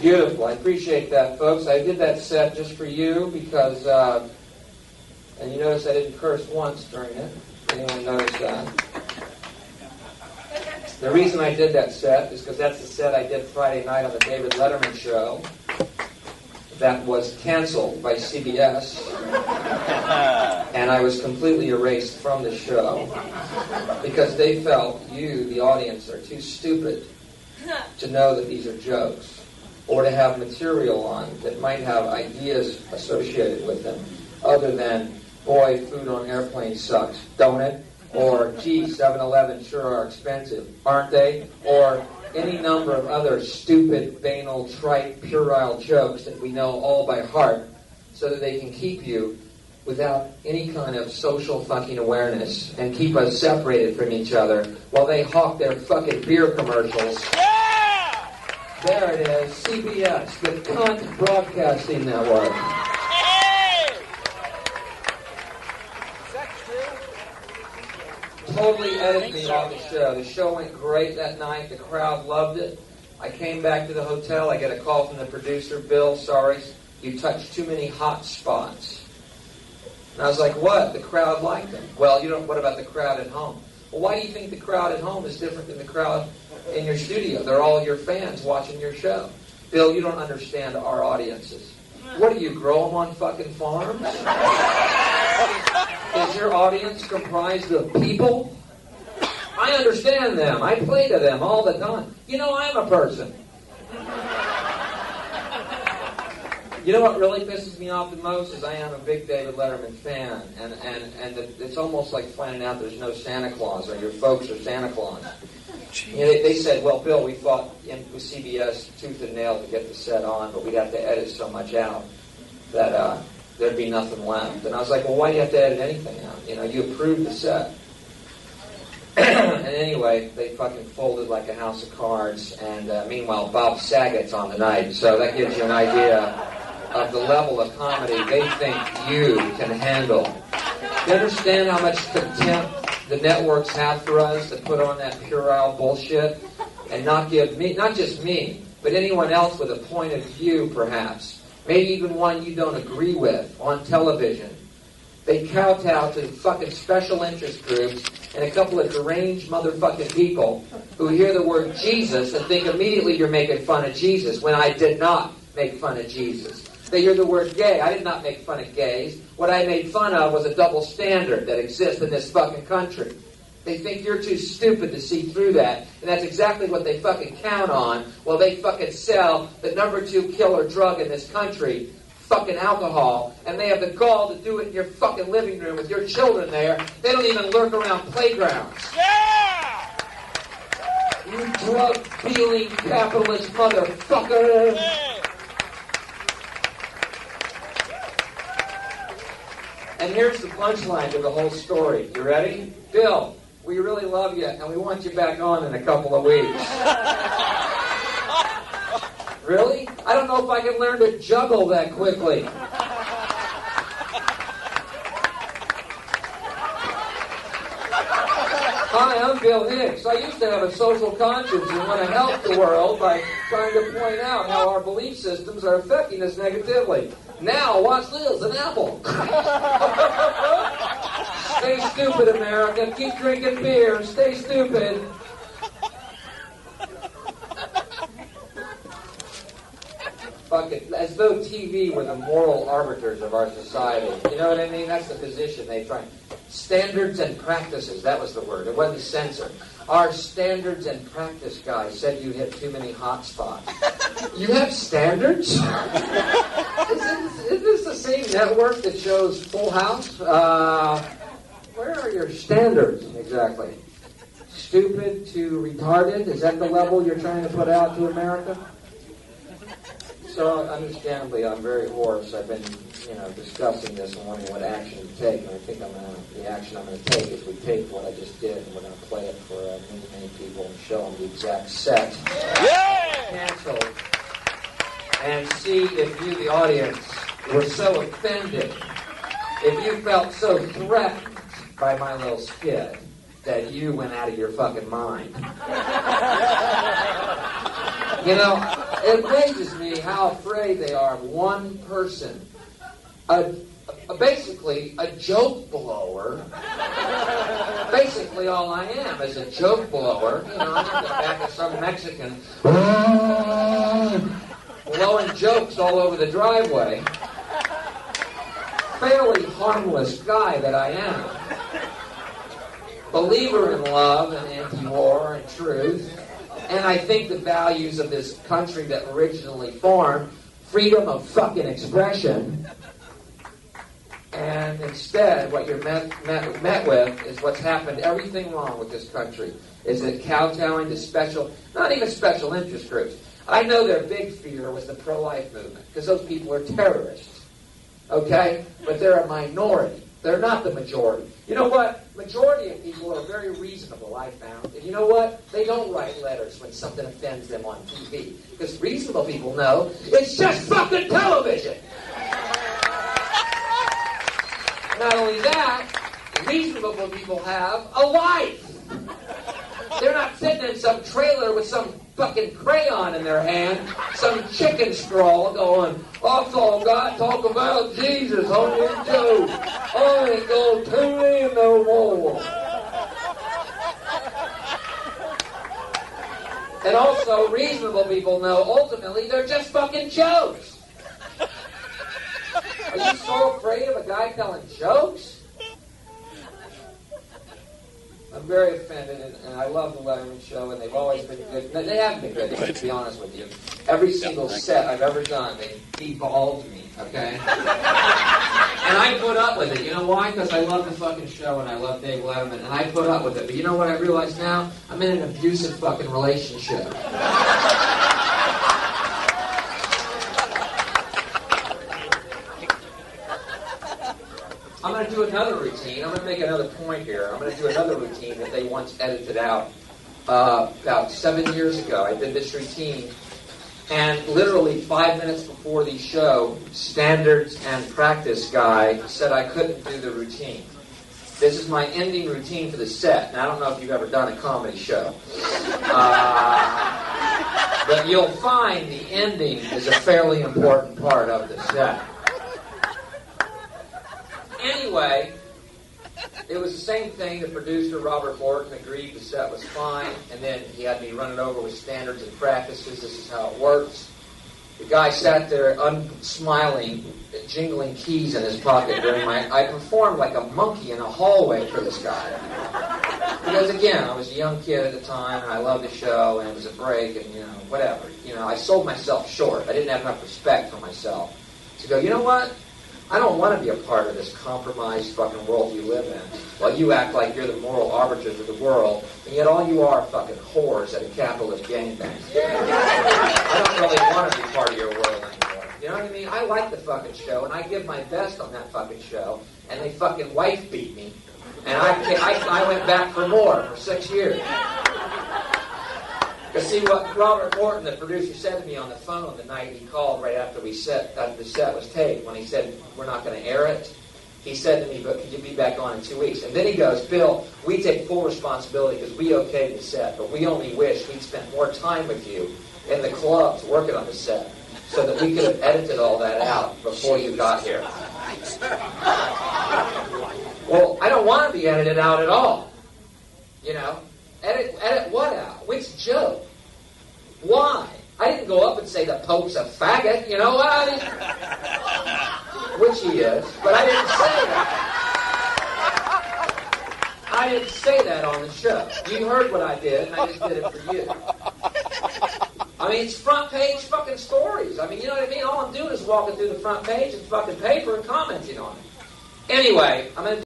Beautiful. I appreciate that, folks. I did that set just for you because, and you notice I didn't curse once during it. Anyone notice that? The reason I did that set is because that's the set I did Friday night on the David Letterman show. That was canceled by CBS. And I was completely erased from the show because they felt you, the audience, are too stupid to know that these are jokes or to have material on that might have ideas associated with them other than, boy, food on airplanes sucks, don't it? Or, gee, 7-Eleven sure are expensive, aren't they? Or any number of other stupid, banal, trite, puerile jokes that we know all by heart so that they can keep you without any kind of social fucking awareness and keep us separated from each other while they hawk their fucking beer commercials. Yeah! There it is, CBS, the Cunt Broadcasting Network. Totally edited me off the show. The show went great that night. The crowd loved it. I came back to the hotel. I get a call from the producer, Bill, sorry, you touched too many hot spots. And I was like, what? The crowd liked them. Well, what about the crowd at home? Well, why do you think the crowd at home is different than the crowd in your studio? They're all your fans watching your show. Bill, you don't understand our audiences. What do you, grow them on fucking farms? Is your audience comprised of people? I understand them. I play to them all the time. You know, I'm a person. You know what really pisses me off the most is I am a big David Letterman fan, and it's almost like finding out there's no Santa Claus, or your folks are Santa Claus. You know, they said, well, Bill, we fought with CBS tooth and nail to get the set on, but we'd have to edit so much out that there'd be nothing left. And I was like, well, why do you have to edit anything out? You know, you approved the set. And anyway, they fucking folded like a house of cards, and meanwhile, Bob Saget's on the night, so that gives you an idea of the level of comedy they think you can handle. You understand how much contempt the networks have for us that put on that puerile bullshit and not give me, not just me, but anyone else with a point of view, perhaps, maybe even one you don't agree with, on television. They kowtow to fucking special interest groups and a couple of deranged motherfucking people who hear the word Jesus and think immediately you're making fun of Jesus, when I did not make fun of Jesus. They hear the word gay. I did not make fun of gays. What I made fun of was a double standard that exists in this fucking country. They think you're too stupid to see through that, and that's exactly what they fucking count on while they fucking sell the number 2 killer drug in this country, fucking alcohol, and they have the gall to do it in your fucking living room with your children there. They don't even lurk around playgrounds. Yeah! You drug-dealing capitalist motherfucker! Yeah. And here's the punchline to the whole story. You ready? Bill, we really love you, and we want you back on in a couple of weeks. Really? I don't know if I can learn to juggle that quickly. Hi, I'm Bill Hicks. I used to have a social conscience and want to help the world by trying to point out how our belief systems are affecting us negatively. Now, watch this, an apple. Stay stupid, America. Keep drinking beer. Stay stupid. Fuck it. As though TV were the moral arbiters of our society. You know what I mean? That's the position they try. Standards and practices. That was the word. It wasn't censored. Our standards and practice guy said you hit too many hot spots. You have standards? Is this the same network that shows Full House? Where are your standards, exactly? Stupid to retarded? Is that the level you're trying to put out to America? So, understandably, I'm very hoarse. I've been, discussing this and wondering what action to take. And I think the action I'm going to take is we take what I just did and we're going to play it for many people and show them the exact set. Yeah! Canceled. And see if you, the audience, were so offended, if you felt so threatened by my little skit that you went out of your fucking mind. It amazes me how afraid they are of one person. Basically, a joke blower. Basically, all I am is a joke blower. You know, I'm not the back of some Mexican blowing jokes all over the driveway. Fairly harmless guy that I am. Believer in love and anti-war and truth. And I think the values of this country that originally formed, freedom of fucking expression. And instead, what you're met with is what's happened. Everything wrong with this country is that kowtowing to not even special interest groups. I know their big fear was the pro-life movement, because those people are terrorists. Okay? But they're a minority. They're not the majority. You know what? Majority of people are very reasonable, I found. And you know what? They don't write letters when something offends them on TV. Because reasonable people know it's just fucking television. Not only that, reasonable people have a life. They're not sitting in some trailer with some fucking crayon in their hand, some chicken scrawl going, I saw God talk about Jesus on YouTube. I ain't gonna tune in no more. And also, reasonable people know ultimately they're just fucking jokes. Are you so afraid of a guy telling jokes? I'm very offended, and I love the Letterman show, and they've always been good. They haven't been good, to be honest with you. Every single set I've ever done, they devolved me, okay? And I put up with it. You know why? Because I love the fucking show, and I love Dave Letterman, and I put up with it. But you know what I realize now? I'm in an abusive fucking relationship. I'm going to do another routine. I'm going to make another point here. I'm going to do another routine that they once edited out about 7 years ago. I did this routine, and literally 5 minutes before the show, standards and practice guy said I couldn't do the routine. This is my ending routine for the set. Now, I don't know if you've ever done a comedy show. But you'll find the ending is a fairly important part of the set. Anyway, it was the same thing. The producer, Robert Morton, agreed the set was fine, and then he had me run it over with standards and practices. This is how it works. The guy sat there, unsmiling, jingling keys in his pocket during I performed like a monkey in a hallway for this guy. Because again, I was a young kid at the time, and I loved the show, and it was a break, and whatever. I sold myself short. I didn't have enough respect for myself to go, you know what? I don't want to be a part of this compromised fucking world you live in. While you act like you're the moral arbiters of the world, and yet all you are fucking whores at a capitalist gangbang. I don't really want to be part of your world anymore. You know what I mean? I like the fucking show, and I give my best on that fucking show, and they fucking wife beat me. And I went back for more for 6 years. Because see what Robert Morton, the producer, said to me on the phone the night he called right after the set was taped, when he said, we're not going to air it, he said to me, but could you be back on in 2 weeks? And then he goes, Bill, we take full responsibility because we okayed the set, but we only wish we'd spent more time with you in the clubs working on the set so that we could have edited all that out before you got here. Well, I don't want to be edited out at all. Edit what out? Which joke? Why? I didn't go up and say the Pope's a faggot, you know what? Which he is, but I didn't say that. I didn't say that on the show. You heard what I did, and I just did it for you. I mean, it's front page fucking stories. I mean, you know what I mean? All I'm doing is walking through the front page and fucking paper and commenting on it. Anyway, I'm going to